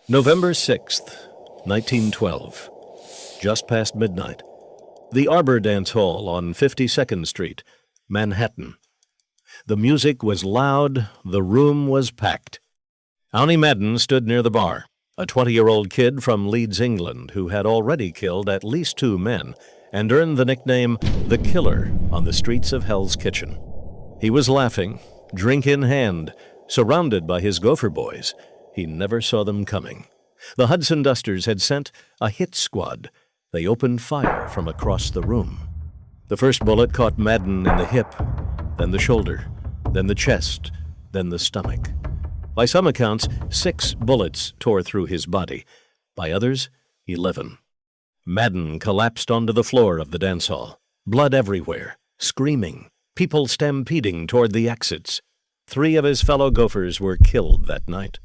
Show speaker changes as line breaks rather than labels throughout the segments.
November 6th, 1912. Just past midnight. The Arbor Dance Hall on 52nd Street, Manhattan. The music was loud, the room was packed. Owney Madden stood near the bar, a 20-year-old kid from Leeds, England, who had already killed at least 2 men and earned the nickname The Killer on the streets of Hell's Kitchen. He was laughing, drink in hand, surrounded by his Gopher boys. He never saw them coming. The Hudson Dusters had sent a hit squad. They opened fire from across the room. The first bullet caught Madden in the hip, then the shoulder, then the chest, then the stomach. By some accounts, 6 bullets tore through his body. By others, 11. Madden collapsed onto the floor of the dance hall. Blood everywhere, screaming, people stampeding toward the exits. 3 of his fellow Gophers were killed that night.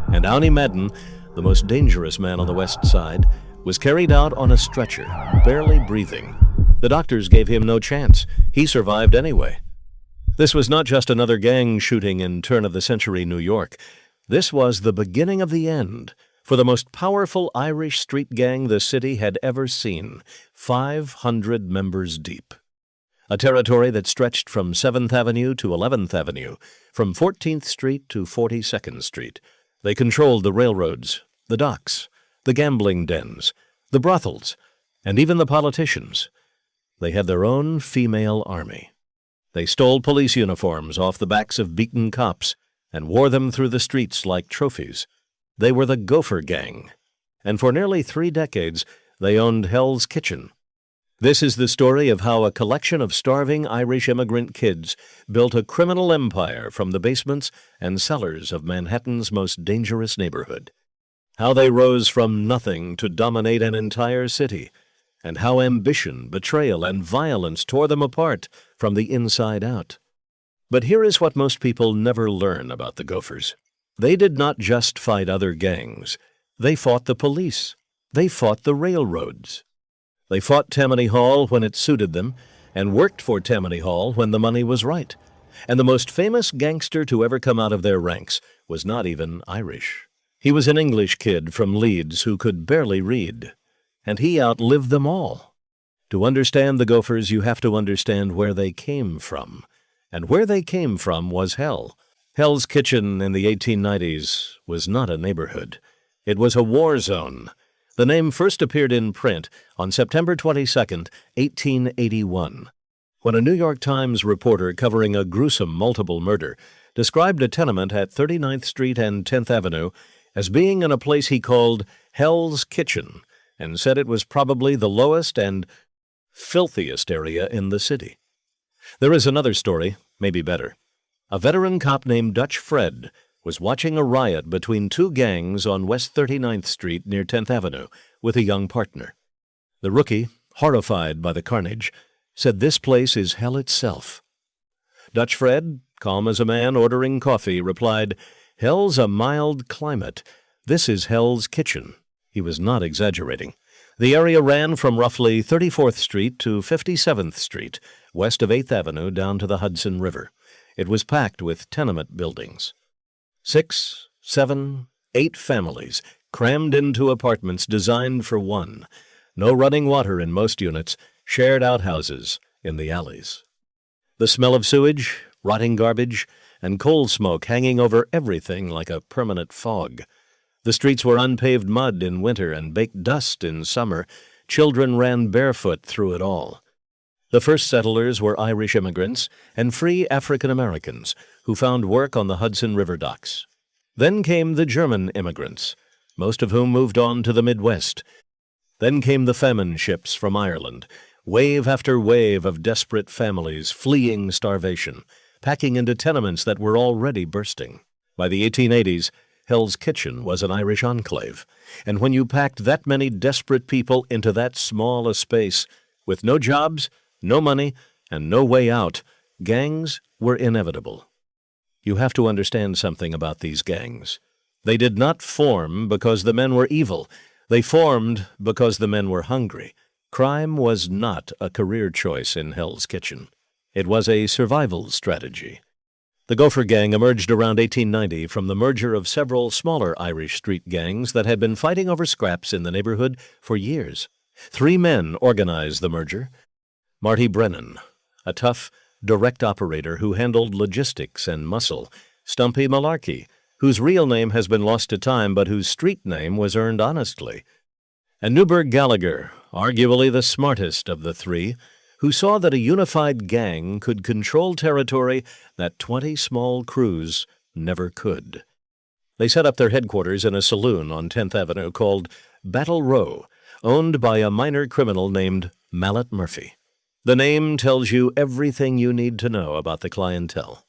And Owney Madden, the most dangerous man on the West Side, was carried out on a stretcher, barely breathing. The doctors gave him no chance. He survived anyway. This was not just another gang shooting in turn-of-the-century New York. This was the beginning of the end for the most powerful Irish street gang the city had ever seen, 500 members deep. A territory that stretched from 7th Avenue to 11th Avenue, from 14th Street to 42nd Street. They controlled the railroads, the docks, the gambling dens, the brothels, and even the politicians. They had their own female army. They stole police uniforms off the backs of beaten cops and wore them through the streets like trophies. They were the Gopher Gang, and for nearly 3 decades they owned Hell's Kitchen. This is the story of how a collection of starving Irish immigrant kids built a criminal empire from the basements and cellars of Manhattan's most dangerous neighborhood. How they rose from nothing to dominate an entire city, and how ambition, betrayal, and violence tore them apart from the inside out. But here is what most people never learn about the Gophers. They did not just fight other gangs. They fought the police. They fought the railroads. They fought Tammany Hall when it suited them, and worked for Tammany Hall when the money was right. And the most famous gangster to ever come out of their ranks was not even Irish. He was an English kid from Leeds who could barely read. And he outlived them all. To understand the Gophers, you have to understand where they came from. And where they came from was hell. Hell's Kitchen in the 1890s was not a neighborhood. It was a war zone. The name first appeared in print on September 22, 1881, when a New York Times reporter covering a gruesome multiple murder described a tenement at 39th Street and 10th Avenue as being in a place he called Hell's Kitchen, and said it was probably the lowest and filthiest area in the city. There is another story, maybe better. A veteran cop named Dutch Fred was watching a riot between 2 gangs on West 39th Street near 10th Avenue with a young partner. The rookie, horrified by the carnage, said this place is hell itself. Dutch Fred, calm as a man ordering coffee, replied, "Hell's a mild climate. This is Hell's Kitchen." He was not exaggerating. The area ran from roughly 34th Street to 57th Street, west of 8th Avenue down to the Hudson River. It was packed with tenement buildings. 6, 7, 8 families crammed into apartments designed for one. No running water in most units, shared outhouses in the alleys. The smell of sewage, rotting garbage, and coal smoke hanging over everything like a permanent fog. The streets were unpaved mud in winter and baked dust in summer. Children ran barefoot through it all. The first settlers were Irish immigrants and free African Americans who found work on the Hudson River docks. Then came the German immigrants, most of whom moved on to the Midwest. Then came the famine ships from Ireland, wave after wave of desperate families fleeing starvation, packing into tenements that were already bursting. By the 1880s, Hell's Kitchen was an Irish enclave, and when you packed that many desperate people into that small a space, with no jobs, no money, and no way out, gangs were inevitable. You have to understand something about these gangs. They did not form because the men were evil. They formed because the men were hungry. Crime was not a career choice in Hell's Kitchen. It was a survival strategy. The Gopher gang emerged around 1890 from the merger of several smaller Irish street gangs that had been fighting over scraps in the neighborhood for years. 3 men organized the merger. Marty Brennan, a tough, direct operator who handled logistics and muscle. Stumpy Malarkey, whose real name has been lost to time but whose street name was earned honestly. And Newburgh Gallagher, arguably the smartest of the 3, who saw that a unified gang could control territory that 20 small crews never could. They set up their headquarters in a saloon on 10th Avenue called Battle Row, owned by a minor criminal named Mallet Murphy. The name tells you everything you need to know about the clientele.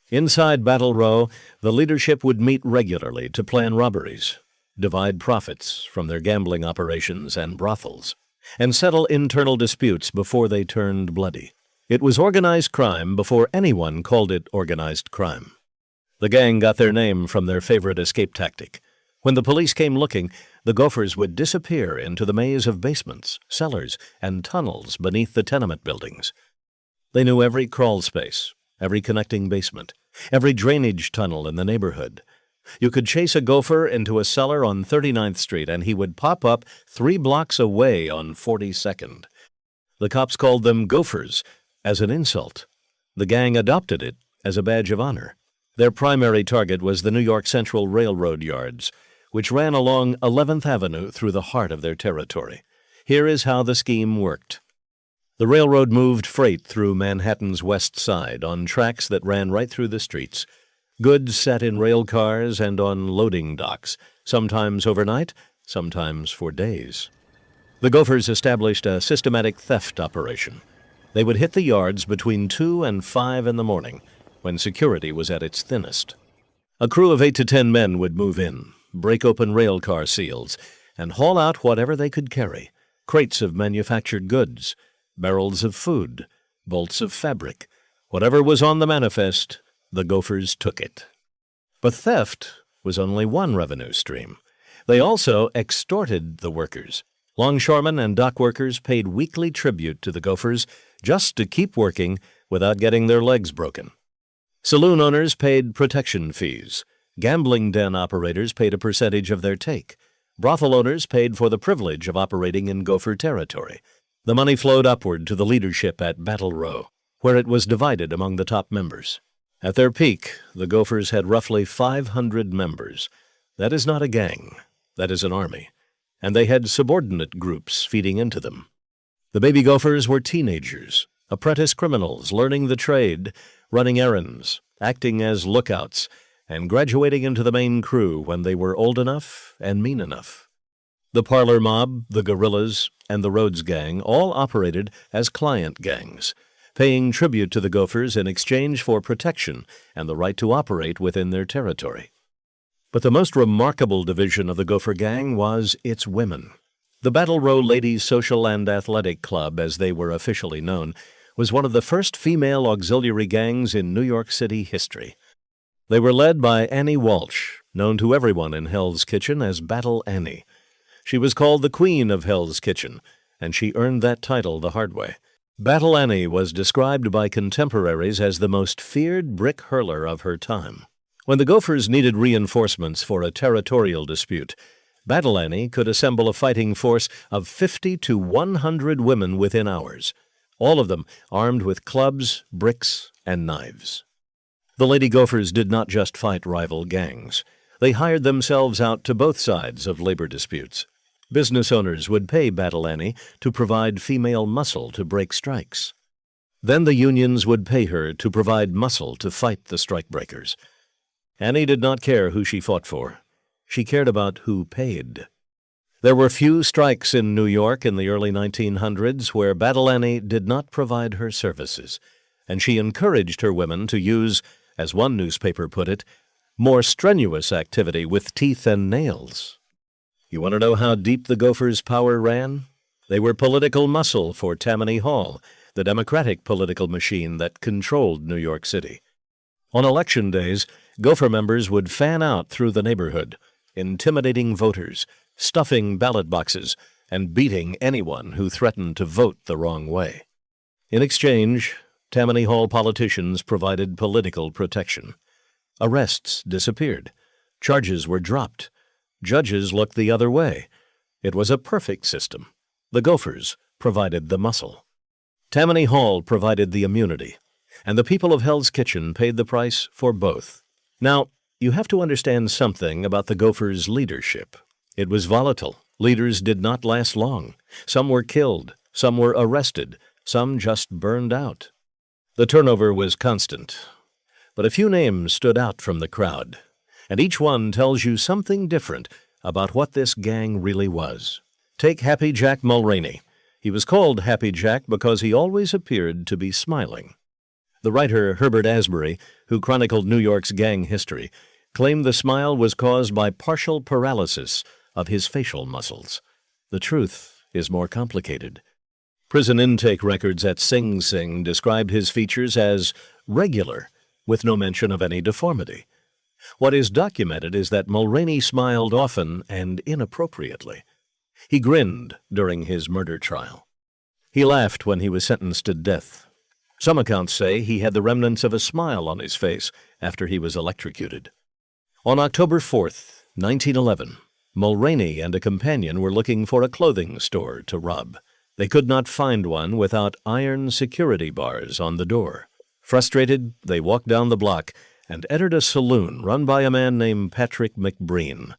Inside Battle Row, the leadership would meet regularly to plan robberies, divide profits from their gambling operations and brothels, and settle internal disputes before they turned bloody. It was organized crime before anyone called it organized crime. The gang got their name from their favorite escape tactic. When the police came looking, the Gophers would disappear into the maze of basements, cellars, and tunnels beneath the tenement buildings. They knew every crawl space, every connecting basement, every drainage tunnel in the neighborhood. You could chase a Gopher into a cellar on 39th Street, and he would pop up 3 blocks away on 42nd. The cops called them Gophers as an insult. The gang adopted it as a badge of honor. Their primary target was the New York Central Railroad yards, which ran along 11th Avenue through the heart of their territory. Here is how the scheme worked. The railroad moved freight through Manhattan's west side on tracks that ran right through the streets. Goods sat in rail cars and on loading docks, sometimes overnight, sometimes for days. The Gophers established a systematic theft operation. They would hit the yards between 2 and 5 in the morning, when security was at its thinnest. A crew of 8 to 10 men would move in, break open rail car seals, and haul out whatever they could carry: crates of manufactured goods, barrels of food, bolts of fabric. Whatever was on the manifest, the Gophers took it. But theft was only one revenue stream. They also extorted the workers. Longshoremen and dock workers paid weekly tribute to the Gophers just to keep working without getting their legs broken. Saloon owners paid protection fees. Gambling den operators paid a percentage of their take. Brothel owners paid for the privilege of operating in Gopher territory. The money flowed upward to the leadership at Battle Row, where it was divided among the top members. At their peak, the Gophers had roughly 500 members. That is not a gang. That is an army. And they had subordinate groups feeding into them. The baby Gophers were teenagers, apprentice criminals learning the trade, running errands, acting as lookouts, and graduating into the main crew when they were old enough and mean enough. The Parlor Mob, the Guerrillas, and the Rhodes Gang all operated as client gangs, paying tribute to the Gophers in exchange for protection and the right to operate within their territory. But the most remarkable division of the Gopher Gang was its women. The Battle Row Ladies Social and Athletic Club, as they were officially known, was one of the first female auxiliary gangs in New York City history. They were led by Annie Walsh, known to everyone in Hell's Kitchen as Battle Annie. She was called the Queen of Hell's Kitchen, and she earned that title the hard way. Battle Annie was described by contemporaries as the most feared brick hurler of her time. When the Gophers needed reinforcements for a territorial dispute, Battle Annie could assemble a fighting force of 50 to 100 women within hours, all of them armed with clubs, bricks, and knives. The Lady Gophers did not just fight rival gangs. They hired themselves out to both sides of labor disputes. Business owners would pay Battle Annie to provide female muscle to break strikes. Then the unions would pay her to provide muscle to fight the strikebreakers. Annie did not care who she fought for. She cared about who paid. There were few strikes in New York in the early 1900s where Battle Annie did not provide her services, and she encouraged her women to use, as one newspaper put it, more strenuous activity with teeth and nails. You want to know how deep the Gophers' power ran? They were political muscle for Tammany Hall, the Democratic political machine that controlled New York City. On election days, Gopher members would fan out through the neighborhood, intimidating voters, stuffing ballot boxes, and beating anyone who threatened to vote the wrong way. In exchange, Tammany Hall politicians provided political protection. Arrests disappeared. Charges were dropped. Judges looked the other way. It was a perfect system. The Gophers provided the muscle. Tammany Hall provided the immunity, and the people of Hell's Kitchen paid the price for both. Now, you have to understand something about the Gophers' leadership. It was volatile. Leaders did not last long. Some were killed. Some were arrested. Some just burned out. The turnover was constant. But a few names stood out from the crowd, and each one tells you something different about what this gang really was. Take Happy Jack Mulroney. He was called Happy Jack because he always appeared to be smiling. The writer Herbert Asbury, who chronicled New York's gang history, claimed the smile was caused by partial paralysis of his facial muscles. The truth is more complicated. Prison intake records at Sing Sing described his features as regular, with no mention of any deformity. What is documented is that Mulroney smiled often and inappropriately. He grinned during his murder trial. He laughed when he was sentenced to death. Some accounts say he had the remnants of a smile on his face after he was electrocuted. On October 4th, 1911, Mulroney and a companion were looking for a clothing store to rob. They could not find one without iron security bars on the door. Frustrated, they walked down the block and entered a saloon run by a man named Patrick McBreen.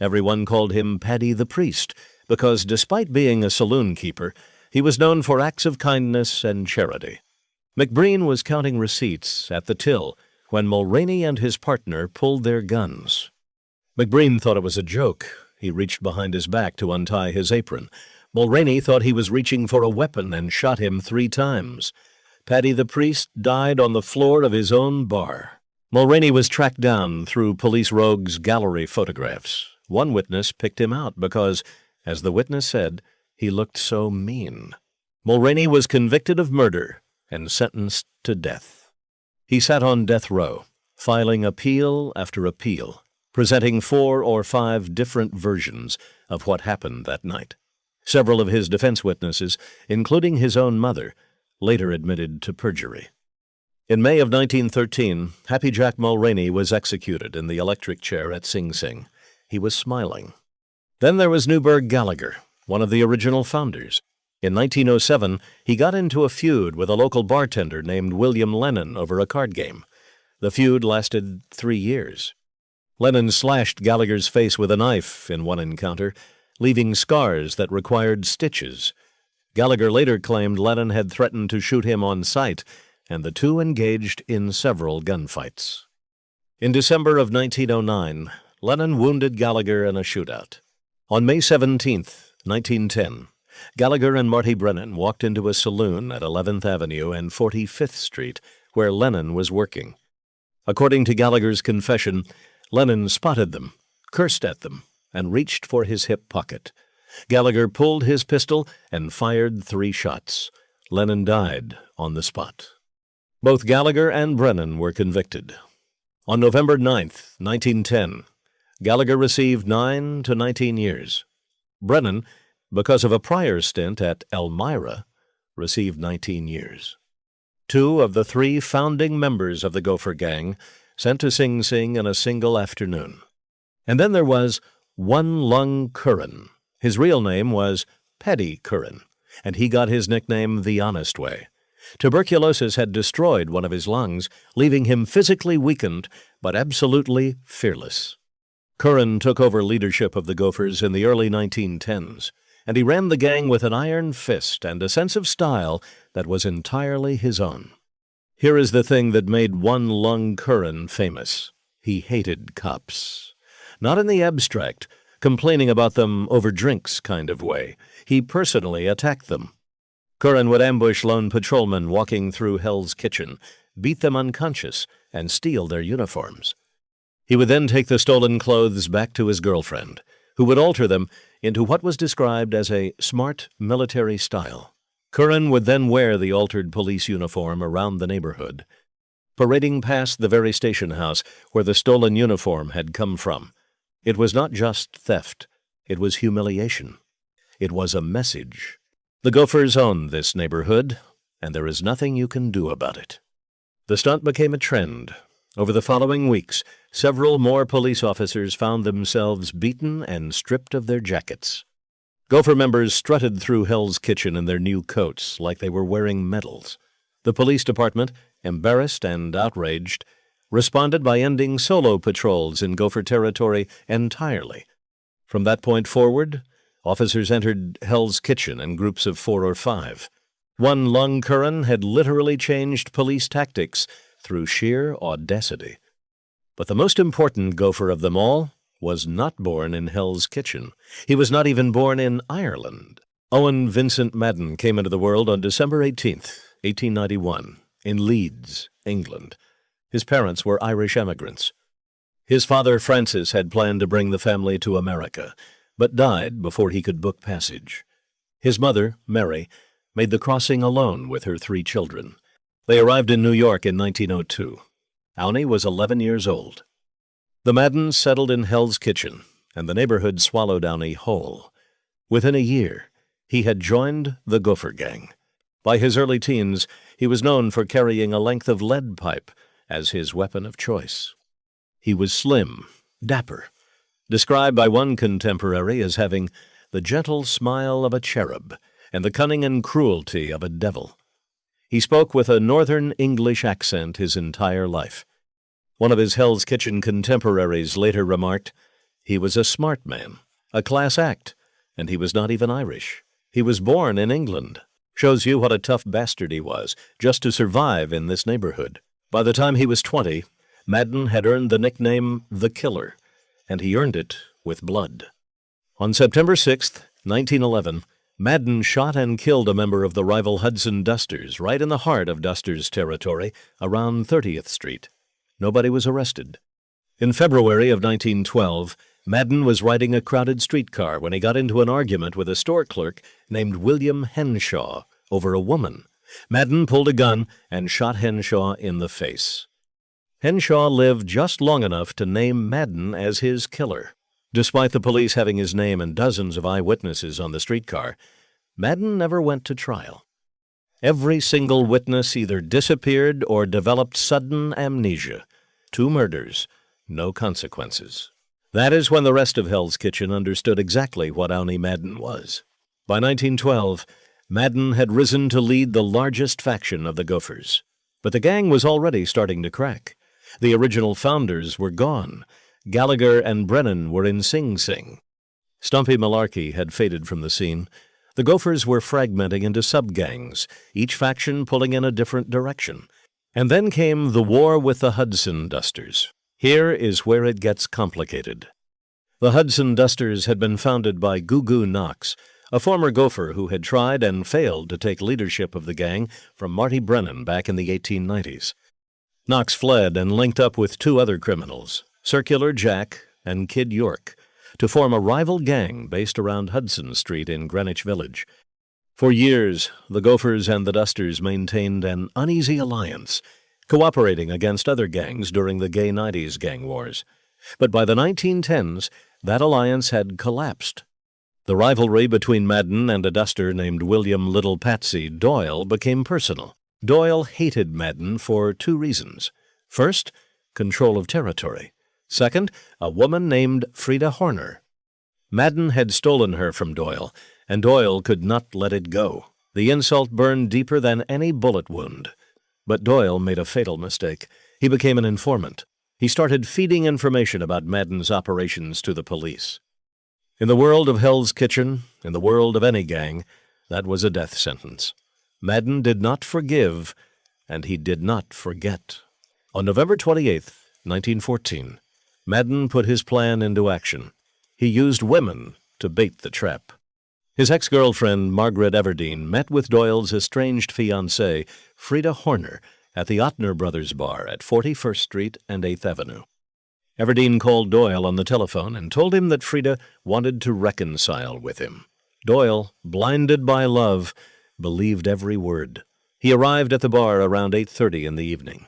Everyone called him Paddy the Priest because, despite being a saloon keeper, he was known for acts of kindness and charity. McBreen was counting receipts at the till when Mulroney and his partner pulled their guns. McBreen thought it was a joke. He reached behind his back to untie his apron. Mulroney thought he was reaching for a weapon and shot him 3 times. Paddy the Priest died on the floor of his own bar. Mulroney was tracked down through police rogues' gallery photographs. One witness picked him out because, as the witness said, he looked so mean. Mulroney was convicted of murder and sentenced to death. He sat on death row, filing appeal after appeal, presenting 4 or 5 different versions of what happened that night. Several of his defense witnesses, including his own mother, later admitted to perjury. In May of 1913, Happy Jack Mulroney was executed in the electric chair at Sing Sing. He was smiling. Then there was Newburgh Gallagher, one of the original founders. In 1907, he got into a feud with a local bartender named William Lennon over a card game. The feud lasted 3 years. Lennon slashed Gallagher's face with a knife in one encounter, leaving scars that required stitches. Gallagher later claimed Lennon had threatened to shoot him on sight, and the two engaged in several gunfights. In December of 1909, Lennon wounded Gallagher in a shootout. On May 17, 1910, Gallagher and Marty Brennan walked into a saloon at 11th Avenue and 45th Street, where Lennon was working. According to Gallagher's confession, Lennon spotted them, cursed at them, and reached for his hip pocket. Gallagher pulled his pistol and fired 3 shots. Lennon died on the spot. Both Gallagher and Brennan were convicted. On November 9, 1910, Gallagher received 9 to 19 years. Brennan, because of a prior stint at Elmira, received 19 years. 2 of the 3 founding members of the Gopher gang sent to Sing Sing in a single afternoon. And then there was One Lung Curran. His real name was Paddy Curran, and he got his nickname the honest way. Tuberculosis had destroyed one of his lungs, leaving him physically weakened but absolutely fearless. Curran took over leadership of the Gophers in the early 1910s, and he ran the gang with an iron fist and a sense of style that was entirely his own. Here is the thing that made One Lung Curran famous. He hated cops. Not in the abstract, complaining about them over drinks kind of way. He personally attacked them. Curran would ambush lone patrolmen walking through Hell's Kitchen, beat them unconscious, and steal their uniforms. He would then take the stolen clothes back to his girlfriend, who would alter them into what was described as a smart military style. Curran would then wear the altered police uniform around the neighborhood, parading past the very station house where the stolen uniform had come from. It was not just theft. It was humiliation. It was a message. The Gophers owned this neighborhood, and there is nothing you can do about it. The stunt became a trend. Over the following weeks, several more police officers found themselves beaten and stripped of their jackets. Gopher members strutted through Hell's Kitchen in their new coats like they were wearing medals. The police department, embarrassed and outraged, responded by ending solo patrols in Gopher territory entirely. From that point forward, officers entered Hell's Kitchen in groups of 4 or 5. One Lung Curran had literally changed police tactics through sheer audacity. But the most important Gopher of them all was not born in Hell's Kitchen. He was not even born in Ireland. Owen Vincent Madden came into the world on December 18th, 1891, in Leeds, England. His parents were Irish emigrants. His father, Francis, had planned to bring the family to America, but died before he could book passage. His mother, Mary, made the crossing alone with her 3 children. They arrived in New York in 1902. Owney was 11 years old. The Maddens settled in Hell's Kitchen, and the neighborhood swallowed Owney whole. Within a year, he had joined the Gopher gang. By his early teens, he was known for carrying a length of lead pipe as his weapon of choice. He was slim, dapper, described by one contemporary as having the gentle smile of a cherub and the cunning and cruelty of a devil. He spoke with a northern English accent his entire life. One of his Hell's Kitchen contemporaries later remarked, "He was a smart man, a class act, and he was not even Irish. He was born in England. Shows you what a tough bastard he was, just to survive in this neighborhood." By the time he was 20, Madden had earned the nickname The Killer, and he earned it with blood. On September 6, 1911, Madden shot and killed a member of the rival Hudson Dusters right in the heart of Dusters territory around 30th Street. Nobody was arrested. In February of 1912, Madden was riding a crowded streetcar when he got into an argument with a store clerk named William Henshaw over a woman. Madden pulled a gun and shot Henshaw in the face. Henshaw lived just long enough to name Madden as his killer. Despite the police having his name and dozens of eyewitnesses on the streetcar, Madden never went to trial. Every single witness either disappeared or developed sudden amnesia. 2 murders, no consequences. That is when the rest of Hell's Kitchen understood exactly what Owney Madden was. By 1912, Madden had risen to lead the largest faction of the Gophers. But the gang was already starting to crack. The original founders were gone. Gallagher and Brennan were in Sing Sing. Stumpy Malarkey had faded from the scene. The Gophers were fragmenting into sub-gangs, each faction pulling in a different direction. And then came the war with the Hudson Dusters. Here is where it gets complicated. The Hudson Dusters had been founded by Goo Goo Knox, a former Gopher who had tried and failed to take leadership of the gang from Marty Brennan back in the 1890s. Knox fled and linked up with 2 other criminals, Circular Jack and Kid York, to form a rival gang based around Hudson Street in Greenwich Village. For years, the Gophers and the Dusters maintained an uneasy alliance, cooperating against other gangs during the gay 90s gang wars. But by the 1910s, that alliance had collapsed. The rivalry between Madden and a duster named William Little Patsy Doyle became personal. Doyle hated Madden for 2 reasons. First, control of territory. Second, a woman named Frida Horner. Madden had stolen her from Doyle, and Doyle could not let it go. The insult burned deeper than any bullet wound. But Doyle made a fatal mistake. He became an informant. He started feeding information about Madden's operations to the police. In the world of Hell's Kitchen, in the world of any gang, that was a death sentence. Madden did not forgive, and he did not forget. On November 28, 1914, Madden put his plan into action. He used women to bait the trap. His ex-girlfriend, Margaret Everdeen, met with Doyle's estranged fiancée, Frida Horner, at the Ottner Brothers Bar at 41st Street and 8th Avenue. Everdeen called Doyle on the telephone and told him that Frida wanted to reconcile with him. Doyle, blinded by love, believed every word. He arrived at the bar around 8:30 in the evening.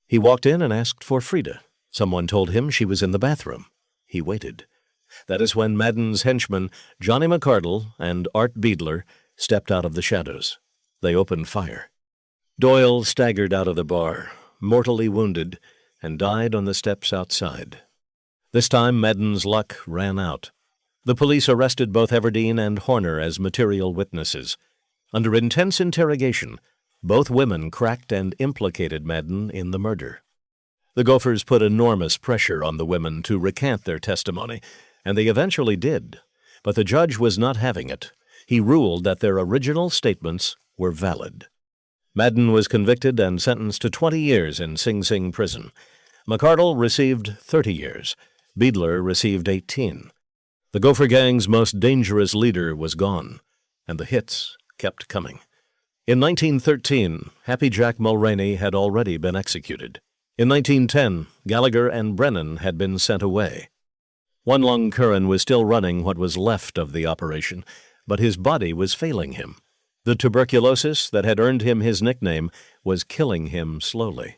He walked in and asked for Frida. Someone told him she was in the bathroom. He waited. That is when Madden's henchmen, Johnny McCardle and Art Beadler, stepped out of the shadows. They opened fire. Doyle staggered out of the bar, mortally wounded, and died on the steps outside. This time Madden's luck ran out. The police arrested both Everdeen and Horner as material witnesses. Under intense interrogation, both women cracked and implicated Madden in the murder. The Gophers put enormous pressure on the women to recant their testimony, and they eventually did. But the judge was not having it. He ruled that their original statements were valid. Madden was convicted and sentenced to 20 years in Sing Sing prison. McCardle received 30 years. Beadler received 18. The Gopher gang's most dangerous leader was gone, and the hits kept coming. In 1913, Happy Jack Mulroney had already been executed. In 1910, Gallagher and Brennan had been sent away. One Lung Curran was still running what was left of the operation, but his body was failing him. The tuberculosis that had earned him his nickname was killing him slowly,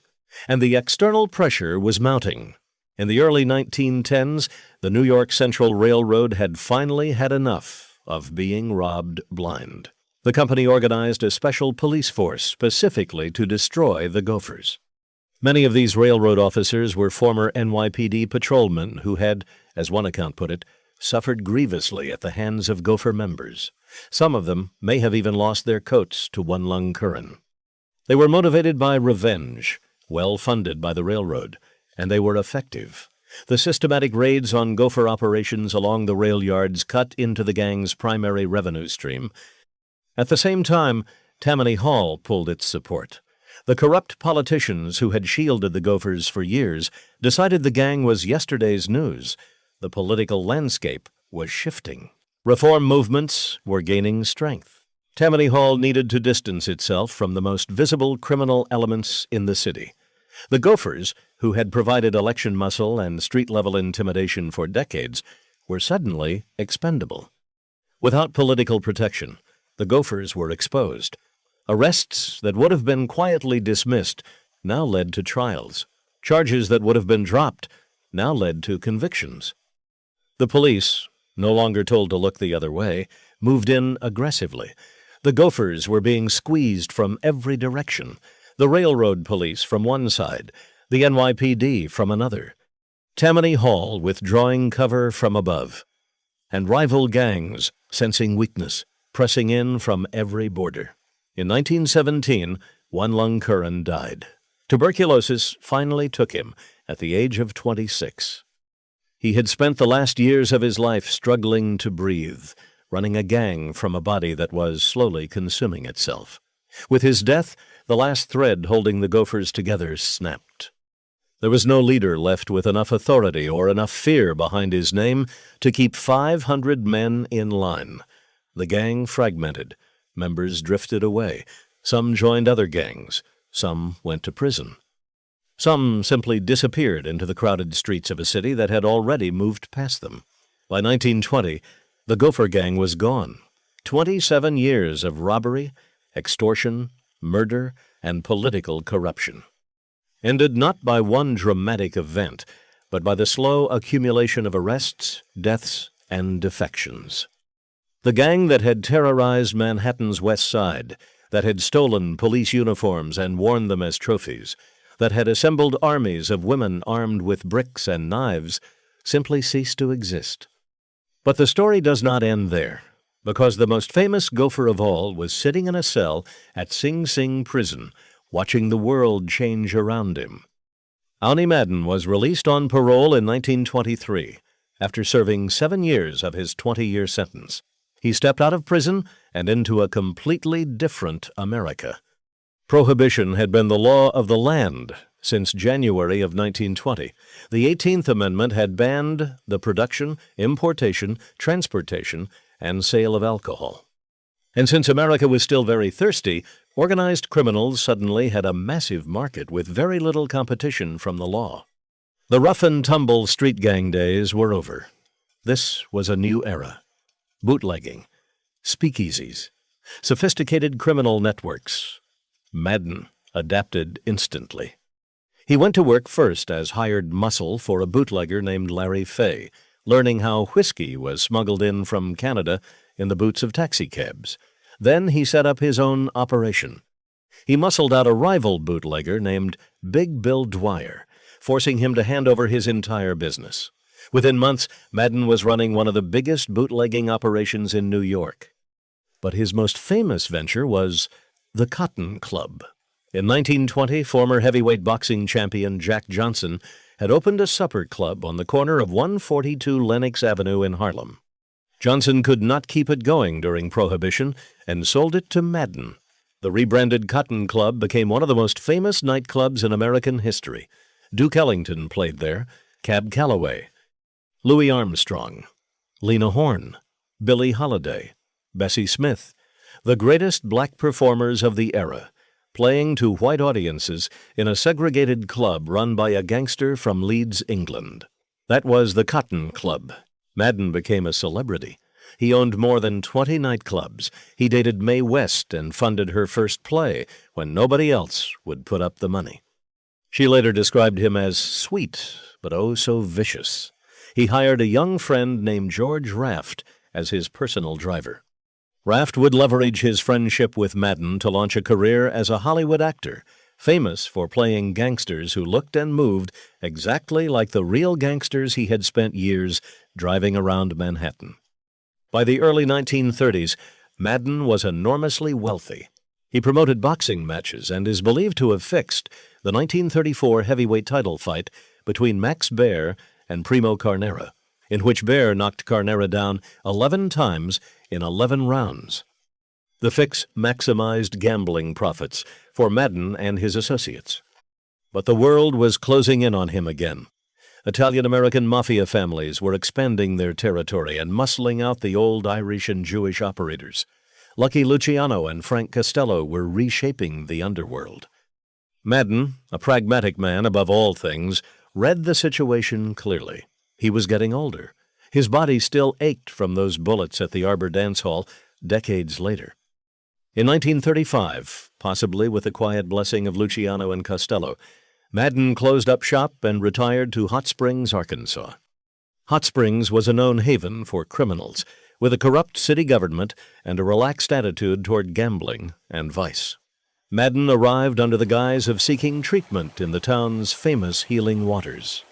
and the external pressure was mounting. In the early 1910s, the New York Central Railroad had finally had enough of being robbed blind. The company organized a special police force specifically to destroy the Gophers. Many of these railroad officers were former NYPD patrolmen who had, as one account put it, suffered grievously at the hands of Gopher members. Some of them may have even lost their coats to One Lung Curran. They were motivated by revenge, well funded by the railroad, and they were effective. The systematic raids on Gopher operations along the rail yards cut into the gang's primary revenue stream. At the same time, Tammany Hall pulled its support. The corrupt politicians who had shielded the Gophers for years decided the gang was yesterday's news. The political landscape was shifting. Reform movements were gaining strength. Tammany Hall needed to distance itself from the most visible criminal elements in the city. The Gophers, who had provided election muscle and street-level intimidation for decades, were suddenly expendable. Without political protection, the Gophers were exposed. Arrests that would have been quietly dismissed now led to trials. Charges that would have been dropped now led to convictions. The police, no longer told to look the other way, moved in aggressively. The Gophers were being squeezed from every direction. The railroad police from one side, the NYPD from another. Tammany Hall withdrawing cover from above. And rival gangs, sensing weakness, pressing in from every border. In 1917, One Lung Curran died. Tuberculosis finally took him at the age of 26. He had spent the last years of his life struggling to breathe, running a gang from a body that was slowly consuming itself. With his death, the last thread holding the Gophers together snapped. There was no leader left with enough authority or enough fear behind his name to keep 500 men in line. The gang fragmented. Members drifted away. Some joined other gangs. Some went to prison. Some simply disappeared into the crowded streets of a city that had already moved past them. By 1920, the Gopher gang was gone. 27 years of robbery, extortion, murder, and political corruption. Ended not by one dramatic event, but by the slow accumulation of arrests, deaths, and defections. The gang that had terrorized Manhattan's West Side, that had stolen police uniforms and worn them as trophies, that had assembled armies of women armed with bricks and knives, simply ceased to exist. But the story does not end there, because the most famous Gopher of all was sitting in a cell at Sing Sing prison, watching the world change around him. Owney Madden was released on parole in 1923, after serving 7 years of his 20-year sentence. He stepped out of prison and into a completely different America. Prohibition had been the law of the land since January of 1920. The 18th Amendment had banned the production, importation, transportation, and sale of alcohol. And since America was still very thirsty, organized criminals suddenly had a massive market with very little competition from the law. The rough-and-tumble street gang days were over. This was a new era. Bootlegging, speakeasies, sophisticated criminal networks. Madden adapted instantly. He went to work first as hired muscle for a bootlegger named Larry Fay, learning how whiskey was smuggled in from Canada in the boots of taxicabs. Then he set up his own operation. He muscled out a rival bootlegger named Big Bill Dwyer, forcing him to hand over his entire business. Within months, Madden was running one of the biggest bootlegging operations in New York. But his most famous venture was the Cotton Club. In 1920, former heavyweight boxing champion Jack Johnson had opened a supper club on the corner of 142 Lenox Avenue in Harlem. Johnson could not keep it going during Prohibition and sold it to Madden. The rebranded Cotton Club became one of the most famous nightclubs in American history. Duke Ellington played there, Cab Calloway, Louis Armstrong, Lena Horne, Billie Holiday, Bessie Smith, the greatest black performers of the era, playing to white audiences in a segregated club run by a gangster from Leeds, England. That was the Cotton Club. Madden became a celebrity. He owned more than 20 nightclubs. He dated Mae West and funded her first play when nobody else would put up the money. She later described him as sweet, but oh so vicious. He hired a young friend named George Raft as his personal driver. Raft would leverage his friendship with Madden to launch a career as a Hollywood actor, famous for playing gangsters who looked and moved exactly like the real gangsters he had spent years driving around Manhattan. By the early 1930s, Madden was enormously wealthy. He promoted boxing matches and is believed to have fixed the 1934 heavyweight title fight between Max Baer and Primo Carnera, in which Baer knocked Carnera down 11 times in 11 rounds. The fix maximized gambling profits for Madden and his associates. But the world was closing in on him again. Italian-American Mafia families were expanding their territory and muscling out the old Irish and Jewish operators. Lucky Luciano and Frank Costello were reshaping the underworld. Madden, a pragmatic man above all things, read the situation clearly. He was getting older. His body still ached from those bullets at the Arbor Dance Hall decades later. In 1935, possibly with the quiet blessing of Luciano and Costello, Madden closed up shop and retired to Hot Springs, Arkansas. Hot Springs was a known haven for criminals, with a corrupt city government and a relaxed attitude toward gambling and vice. Madden arrived under the guise of seeking treatment in the town's famous healing waters.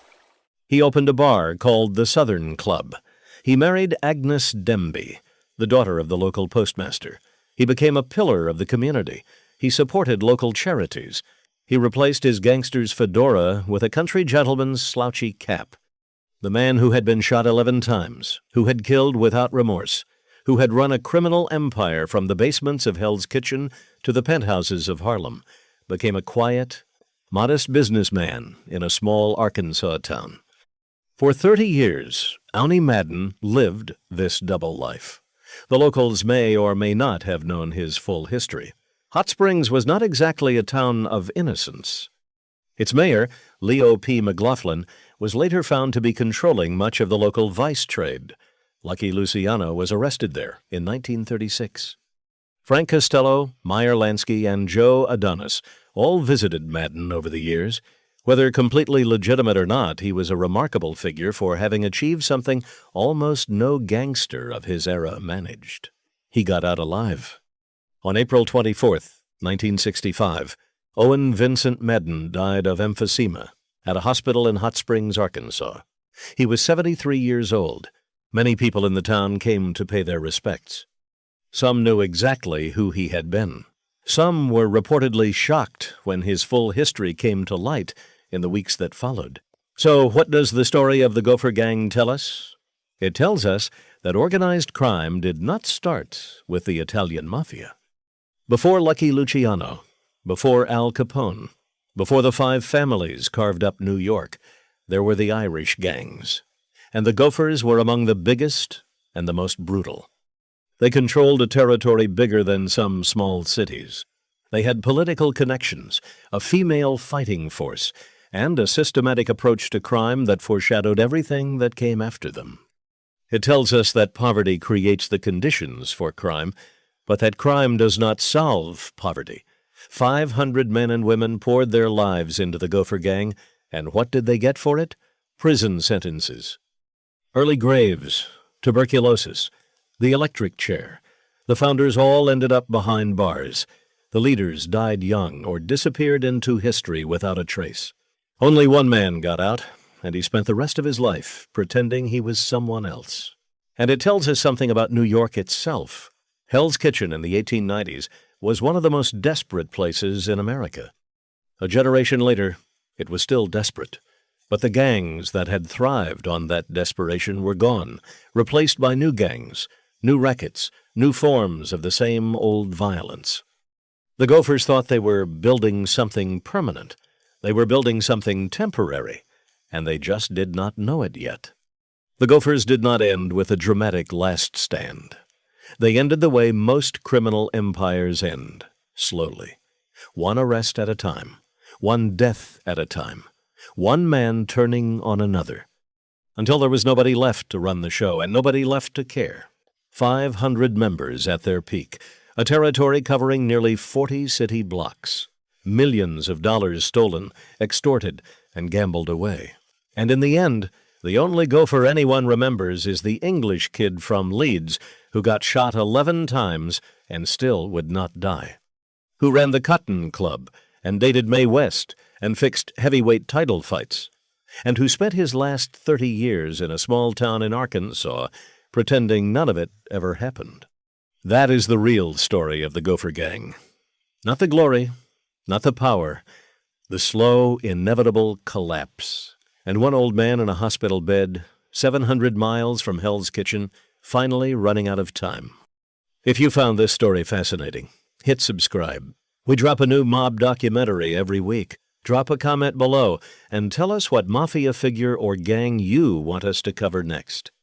He opened a bar called the Southern Club. He married Agnes Demby, the daughter of the local postmaster. He became a pillar of the community. He supported local charities. He replaced his gangster's fedora with a country gentleman's slouchy cap. The man who had been shot 11 times, who had killed without remorse, who had run a criminal empire from the basements of Hell's Kitchen to the penthouses of Harlem, became a quiet, modest businessman in a small Arkansas town. For 30 years, Owney Madden lived this double life. The locals may or may not have known his full history. Hot Springs was not exactly a town of innocence. Its mayor, Leo P. McLaughlin, was later found to be controlling much of the local vice trade. Lucky Luciano was arrested there in 1936. Frank Costello, Meyer Lansky, and Joe Adonis all visited Madden over the years. Whether completely legitimate or not, he was a remarkable figure for having achieved something almost no gangster of his era managed. He got out alive. On April 24, 1965, Owen Vincent Madden died of emphysema at a hospital in Hot Springs, Arkansas. He was 73 years old. Many people in the town came to pay their respects. Some knew exactly who he had been. Some were reportedly shocked when his full history came to light in the weeks that followed. So what does the story of the Gopher gang tell us? It tells us that organized crime did not start with the Italian Mafia. Before Lucky Luciano, before Al Capone, before the 5 families carved up New York, there were the Irish gangs. And the Gophers were among the biggest and the most brutal. They controlled a territory bigger than some small cities. They had political connections, a female fighting force, and a systematic approach to crime that foreshadowed everything that came after them. It tells us that poverty creates the conditions for crime, but that crime does not solve poverty. 500 men and women poured their lives into the Gopher gang, and what did they get for it? Prison sentences. Early graves, tuberculosis, the electric chair. The founders all ended up behind bars. The leaders died young or disappeared into history without a trace. Only one man got out, and he spent the rest of his life pretending he was someone else. And it tells us something about New York itself. Hell's Kitchen in the 1890s was one of the most desperate places in America. A generation later, it was still desperate. But the gangs that had thrived on that desperation were gone, replaced by new gangs, new rackets, new forms of the same old violence. The Gophers thought they were building something permanent. They were building something temporary, and they just did not know it yet. The Gophers did not end with a dramatic last stand. They ended the way most criminal empires end, slowly. One arrest at a time, one death at a time, one man turning on another, until there was nobody left to run the show and nobody left to care. 500 members at their peak, a territory covering nearly 40 city blocks. Millions of dollars stolen, extorted, and gambled away. And in the end, the only Gopher anyone remembers is the English kid from Leeds who got shot 11 times and still would not die, who ran the Cotton Club and dated Mae West and fixed heavyweight title fights, and who spent his last 30 years in a small town in Arkansas pretending none of it ever happened. That is the real story of the Gopher Gang. Not the glory, not the power, the slow, inevitable collapse. And one old man in a hospital bed, 700 miles from Hell's Kitchen, finally running out of time. If you found this story fascinating, hit subscribe. We drop a new mob documentary every week. Drop a comment below and tell us what mafia figure or gang you want us to cover next.